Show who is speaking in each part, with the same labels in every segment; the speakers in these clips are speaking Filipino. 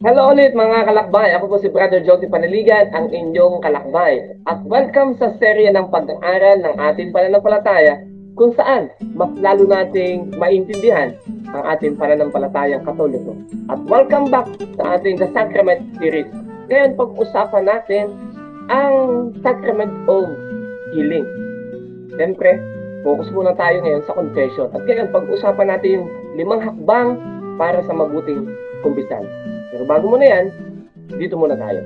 Speaker 1: Hello ulit mga kalakbay, ako po si Brother Josie Panaligan, ang inyong kalakbay. At welcome sa serye ng pag-aaral ng ating pananampalataya kung saan mas lalo nating maintindihan ang ating pananampalatayang Katoliko. At welcome back sa ating The Sacrament series. Ngayon pag-usapan natin ang Sacrament of Healing. Siyempre, focus muna tayo ngayon sa confession. At ngayon pag-usapan natin yung 5 hakbang para sa mabuting kumpisan. Pero bago muna yan, dito muna tayo.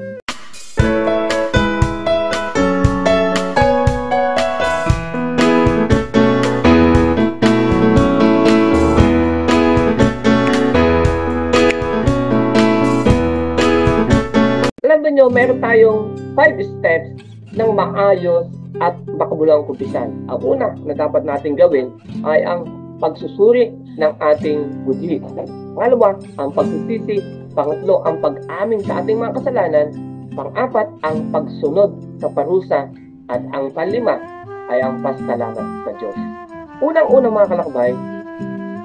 Speaker 1: Alam nyo, meron tayong 5 steps ng maayos at makabuluhang kumpisan. Ang una na dapat natin gawin ay ang pagsusuri ng ating budhi. Pangalawa, ang pagsisisi. Pangatlo, ang pag-amin sa ating mga kasalanan. Pang-apat, ang pagsunod sa parusa. At ang panlima ay ang pasalamat sa Diyos. Unang-unang mga kalakbay,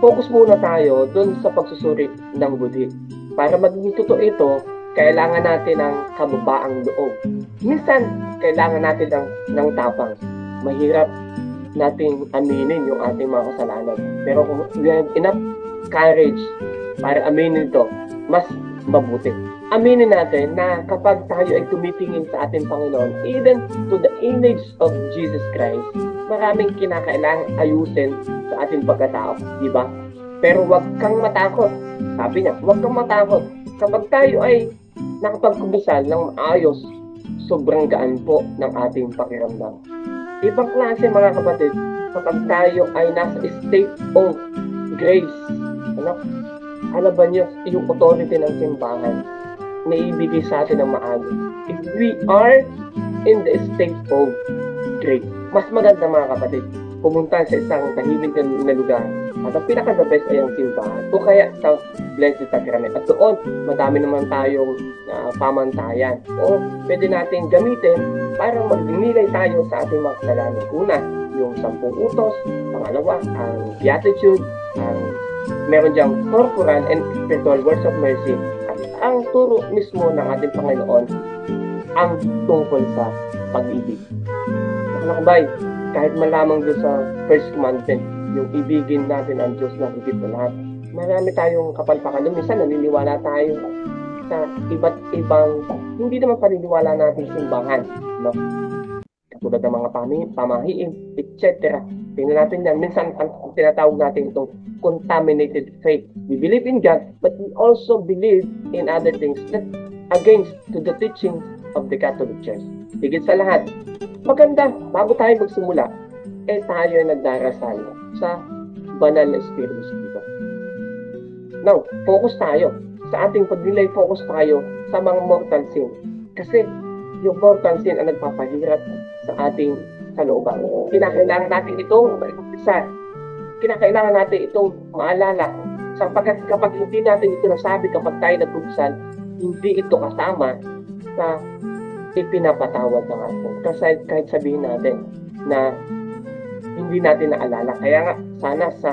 Speaker 1: focus muna tayo dun sa pagsusuri ng budhi. Para maging totoo ito, kailangan natin ng kababaang loob. Minsan, kailangan natin ng tapang. Mahirap nating aminin yung ating mga kasalanan. Pero kung we have enough courage para aminin ito, mas mabuti. Aminin natin na kapag tayo ay tumitingin sa ating Panginoon, even to the image of Jesus Christ, maraming kinakailangang ayusin sa ating pagkatao, di ba? Pero huwag kang matakot. Sabi niya, huwag kang matakot. Kapag tayo ay nakapagkumbisal ng maayos, sobrang gaan po ng ating pakiramdam. Ibang klase mga kapatid, kapag tayo ay nasa state of grace, alaban niyo yung authority ng simbahan na ibigay sa atin ng maayos. If we are in the state of grace, mas maganda mga kapatid, pumunta sa isang tahimik na lugar. At ang pinaka-the best ay ang simbahan. O kaya sa Blessed Sacrament. At doon, madami naman tayong pamantayan. O pwede natin gamitin para magnilay tayo sa ating mga kasalanan. Una, yung 10 utos. Pangalawa, ang Beatitude. Meron diyang corporal and spiritual words of mercy. At ang turo mismo ng ating Panginoon ang tungkol sa pag-ibig. Nakakabay, kahit malamang doon sa first commandment, yung ibigin natin ang Diyos na higit na lahat. Marami tayong kapalpakan. Minsan naniniwala tayo sa iba't ibang, hindi naman paniniwala natin simbahan. No? Katulad ng mga pamahiin, etc. Tingnan natin yan. Minsan ang tinatawag natin itong contaminated faith. We believe in God, but we also believe in other things that against to the teachings of the Catholic Church. Higit sa lahat, maganda, bago tayo magsimula, tayo ay nagdarasal sa banal na Espiritu Santo. Now, focus tayo. Sa ating pagnilay, focus tayo sa mga mortal sin. Kasi yung mortal sin ang nagpapahirap sa ating kalooban. Kinakailangan natin itong maikumpisa. Kinakailangan natin itong maalala. Sapagkat kapag hindi natin ito nasabi kapag tayo nagkumpisal, hindi ito kasama sa ipinapatawad ng atin. Kasi kahit sabihin natin na hindi natin naalala. Kaya nga, sana sa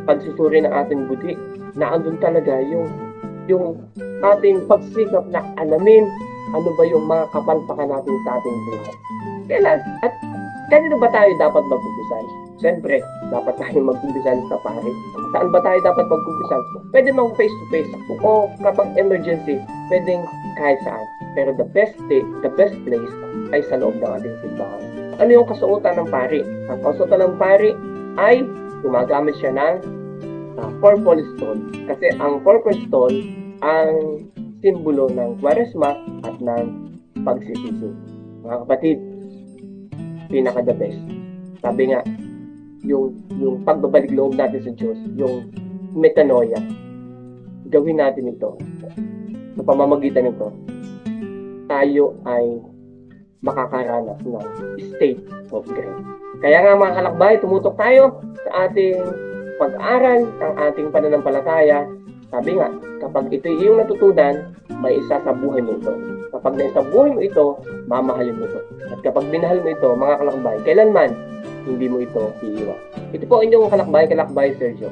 Speaker 1: pagsusuri ng ating budhi, naandun talaga yung ating pagsikap na alamin ano ba yung mga kapalpakan natin sa ating buhay. Kailan? At kanino ba tayo dapat magkumpisan? Siyempre, dapat tayo magkumpisan sa pare. Saan ba tayo dapat magkumpisan? Pwede mang face-to-face. O kapag emergency, pwedeng kahit saan. Pero the best place ay sa loob ng ating simbahan. Ano yung kasuotan ng pari? Ang kasuotan ng pari ay gumagamit siya ng purple stone. Kasi ang purple stone ang simbolo ng Kwaresma at ng pagsisisi. Mga kapatid, pinaka-the best. Sabi nga, yung pagbabalik loob natin sa Diyos, yung metanoia, gawin natin ito. Sa pamamagitan nito, tayo ay makakaranas ng state of grace. Kaya nga mga kalakbay, tumutok tayo sa ating pag-aaral ng ating pananampalataya. Sabi nga, kapag ito yung natutunan, may isa sa buhay mo ito. Kapag naisa buhay mo ito, mamahalin mo ito. At kapag binahal mo ito, mga kalakbay, kailanman, hindi mo ito iiwan. Ito po inyong kalakbay, Sergio.